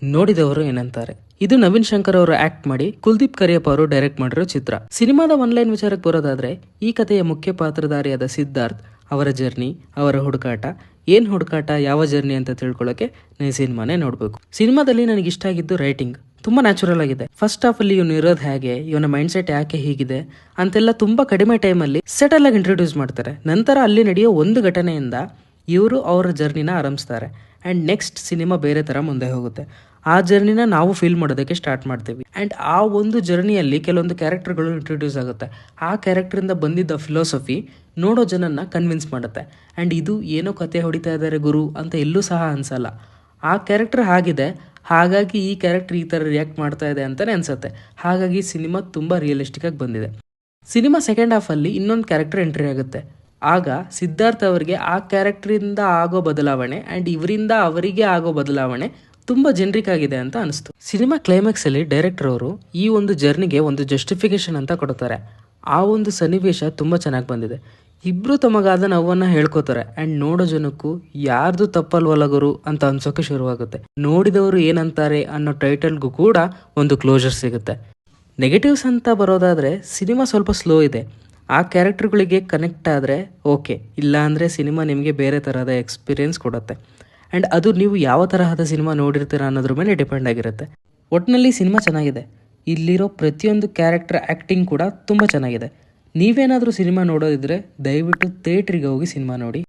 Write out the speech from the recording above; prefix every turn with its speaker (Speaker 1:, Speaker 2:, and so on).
Speaker 1: ನೋಡಿದವರು ಏನಂತಾರೆ. ಇದು ನವೀನ್ ಶಂಕರ್ ಅವರು ಆಕ್ಟ್ ಮಾಡಿ ಕುಲ್ದೀಪ್ ಕರಿಯಪ್ಪ ಅವರು ಡೈರೆಕ್ಟ್ ಮಾಡಿರೋ ಚಿತ್ರ. ಸಿನಿಮಾದ ಒನ್ಲೈನ್ ವಿಚಾರಕ್ಕೆ ಬರೋದಾದ್ರೆ, ಈ ಕಥೆಯ ಮುಖ್ಯ ಪಾತ್ರಧಾರಿಯಾದ ಸಿದ್ಧಾರ್ಥ್ ಅವರ ಜರ್ನಿ, ಅವರ ಹುಡುಕಾಟ, ಏನ್ ಹುಡುಕಾಟ, ಯಾವ ಜರ್ನಿ ಅಂತ ತಿಳ್ಕೊಳ್ಳೋಕೆ ನೀವು ಸಿನಿಮಾನೇ ನೋಡ್ಬೇಕು. ಸಿನಿಮಾದಲ್ಲಿ ನನಗೆ ಇಷ್ಟ ಆಗಿದ್ದು ರೈಟಿಂಗ್ ತುಂಬಾ ನ್ಯಾಚುರಲ್ ಆಗಿದೆ. ಫಸ್ಟ್ ಹಾಫ್ ಅಲ್ಲಿ ಇವನು ಇರೋದು ಹೇಗೆ, ಇವನ ಮೈಂಡ್ ಸೆಟ್ ಯಾಕೆ ಹೀಗಿದೆ ಅಂತೆಲ್ಲ ತುಂಬಾ ಕಡಿಮೆ ಟೈಮಲ್ಲಿ ಸೆಟಲ್ ಆಗಿ ಇಂಟ್ರೊಡ್ಯೂಸ್ ಮಾಡ್ತಾರೆ. ನಂತರ ಅಲ್ಲಿ ನಡೆಯೋ ಒಂದು ಘಟನೆಯಿಂದ ಇವರು ಅವರ ಜರ್ನಿನ ಆರಂಭಿಸ್ತಾರೆ ಆ್ಯಂಡ್ ನೆಕ್ಸ್ಟ್ ಸಿನಿಮಾ ಬೇರೆ ಥರ ಮುಂದೆ ಹೋಗುತ್ತೆ. ಆ ಜರ್ನಿನ ನಾವು ಫೀಲ್ ಮಾಡೋದಕ್ಕೆ ಸ್ಟಾರ್ಟ್ ಮಾಡ್ತೀವಿ ಆ್ಯಂಡ್ ಆ ಒಂದು ಜರ್ನಿಯಲ್ಲಿ ಕೆಲವೊಂದು ಕ್ಯಾರೆಕ್ಟರ್ಗಳು ಇಂಟ್ರೊಡ್ಯೂಸ್ ಆಗುತ್ತೆ. ಆ ಕ್ಯಾರೆಕ್ಟರಿಂದ ಬಂದಿದ್ದ ಫಿಲಾಸಫಿ ನೋಡೋ ಜನನ್ನ ಕನ್ವಿನ್ಸ್ ಮಾಡುತ್ತೆ ಆ್ಯಂಡ್ ಇದು ಏನೋ ಕತೆ ಹೊಡಿತಾ ಇದ್ದಾರೆ ಗುರು ಅಂತ ಎಲ್ಲೂ ಸಹ ಅನ್ಸಲ್ಲ. ಆ ಕ್ಯಾರೆಕ್ಟರ್ ಆಗಿದೆ, ಹಾಗಾಗಿ ಈ ಕ್ಯಾರೆಕ್ಟರ್ ಈ ಥರ ರಿಯಾಕ್ಟ್ ಮಾಡ್ತಾ ಇದೆ ಅಂತಲೇ ಅನ್ಸುತ್ತೆ. ಹಾಗಾಗಿ ಸಿನಿಮಾ ತುಂಬ ರಿಯಲಿಸ್ಟಿಕ್ ಆಗಿ ಬಂದಿದೆ. ಸಿನಿಮಾ ಸೆಕೆಂಡ್ ಹಾಫಲ್ಲಿ ಇನ್ನೊಂದು ಕ್ಯಾರೆಕ್ಟರ್ ಎಂಟ್ರಿ ಆಗುತ್ತೆ. ಆಗ ಸಿದ್ಧಾರ್ಥ್ ಅವರಿಗೆ ಆ ಕ್ಯಾರೆಕ್ಟರಿಂದ ಆಗೋ ಬದಲಾವಣೆ ಆ್ಯಂಡ್ ಇವರಿಂದ ಅವರಿಗೆ ಆಗೋ ಬದಲಾವಣೆ ತುಂಬ ಜೆನ್ರಿಕ್ ಆಗಿದೆ ಅಂತ ಅನಿಸ್ತು. ಸಿನಿಮಾ ಕ್ಲೈಮ್ಯಾಕ್ಸಲ್ಲಿ ಡೈರೆಕ್ಟರ್ ಅವರು ಈ ಒಂದು ಜರ್ನಿಗೆ ಒಂದು ಜಸ್ಟಿಫಿಕೇಶನ್ ಅಂತ ಕೊಡ್ತಾರೆ. ಆ ಒಂದು ಸನ್ನಿವೇಶ ತುಂಬ ಚೆನ್ನಾಗಿ ಬಂದಿದೆ. ಇಬ್ಬರು ತಮಗಾದ ನೋವನ್ನು ಹೇಳ್ಕೋತಾರೆ ಆ್ಯಂಡ್ ನೋಡೋ ಜನಕ್ಕೂ ಯಾರ್ದು ತಪ್ಪಲ್ವಲ್ಲ ಗುರು ಅಂತ ಅನ್ಸೋಕೆ ಶುರುವಾಗುತ್ತೆ. ನೋಡಿದವರು ಏನಂತಾರೆ ಅನ್ನೋ ಟೈಟಲ್ಗೂ ಕೂಡ ಒಂದು ಕ್ಲೋಜರ್ ಸಿಗುತ್ತೆ. ನೆಗೆಟಿವ್ಸ್ ಅಂತ ಬರೋದಾದರೆ, ಸಿನಿಮಾ ಸ್ವಲ್ಪ ಸ್ಲೋ ಇದೆ. ಆ ಕ್ಯಾರೆಕ್ಟರ್ಗಳಿಗೆ ಕನೆಕ್ಟ್ ಆದರೆ ಓಕೆ, ಇಲ್ಲ ಅಂದರೆ ಸಿನಿಮಾ ನಿಮಗೆ ಬೇರೆ ಥರದ ಎಕ್ಸ್ಪೀರಿಯೆನ್ಸ್ ಕೊಡುತ್ತೆ ಆ್ಯಂಡ್ ಅದು ನೀವು ಯಾವ ತರಹದ ಸಿನಿಮಾ ನೋಡಿರ್ತೀರ ಅನ್ನೋದ್ರ ಮೇಲೆ ಡಿಪೆಂಡ್ ಆಗಿರುತ್ತೆ. ಒಟ್ಟಿನಲ್ಲಿ ಸಿನಿಮಾ ಚೆನ್ನಾಗಿದೆ. ಇಲ್ಲಿರೋ ಪ್ರತಿಯೊಂದು ಕ್ಯಾರೆಕ್ಟರ್ ಆ್ಯಕ್ಟಿಂಗ್ ಕೂಡ ತುಂಬ ಚೆನ್ನಾಗಿದೆ. ನೀವೇನಾದರೂ ಸಿನಿಮಾ ನೋಡೋದಿದ್ರೆ ದಯವಿಟ್ಟು ಥಿಯೇಟ್ರಿಗೆ ಹೋಗಿ ಸಿನಿಮಾ ನೋಡಿ.